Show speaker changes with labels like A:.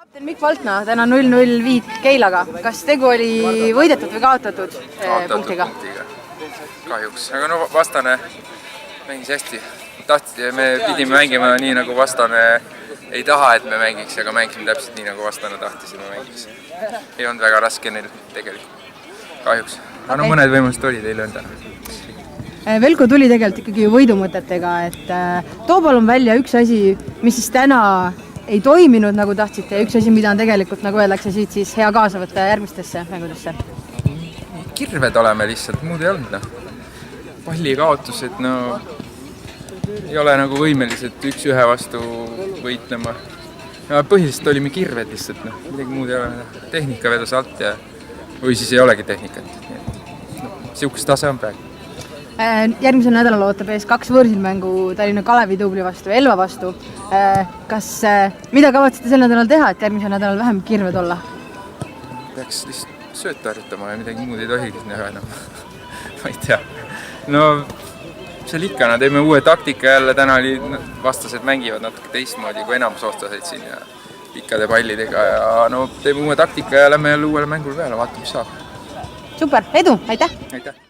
A: Kapten Mikk Valtna täna 0-0 viik Keilaga. Kas tegu oli võidetud või kaotatud punktiga?
B: Kahjuks, aga no vastane mängis hästi. Me pidime mängima nii, nagu vastane ei taha, et me mängiks, aga mängisime täpselt nii, nagu vastane tahtis, et me mängiks. Ei olnud väga raske neil tegelikult, kahjuks. Aga no mõned võimalused olid, ei löönud täna.
A: Velko tuli tegelikult ikkagi võidumõtetega, et too palun välja üks asi, mis siis täna ei toiminud nagu tahtsite ja üks asi, mida on tegelikult, nagu öeldakse, siit siis hea kaasa võtta järgmistesse mängudesse.
B: Kirved oleme lihtsalt, muud ei olnud. Palli kaotused, no ei ole nagu võimelised üks-ühe vastu võitlema. Põhiliselt olime kirved lihtsalt, midagi muud ei ole. Tehnika vedas alt ja või siis ei olegi tehnikat. Siukest tase on praegu.
A: Järgmisel nädalal ootab ees 2 võõrsilmängu Tallinna Kalevi Tuubli vastu, Elva vastu. Mida kavatsete sel nädalal teha, et järgmisel nädalal vähem kirved olla?
B: Peaks lihtsalt sööta harjutama ja midagi muud ei tohigi näha enam. Ma ei tea. No seal ikka, teeme uue taktika jälle, täna oli vastased mängivad natuke teistmoodi kui enamus vastaseid siin ja pikkade pallidega ja no teeme uue taktika ja lähme jälle uuele mängule peale, vaatame, mis saab.
A: Super, edu, aitäh!
B: Aitäh!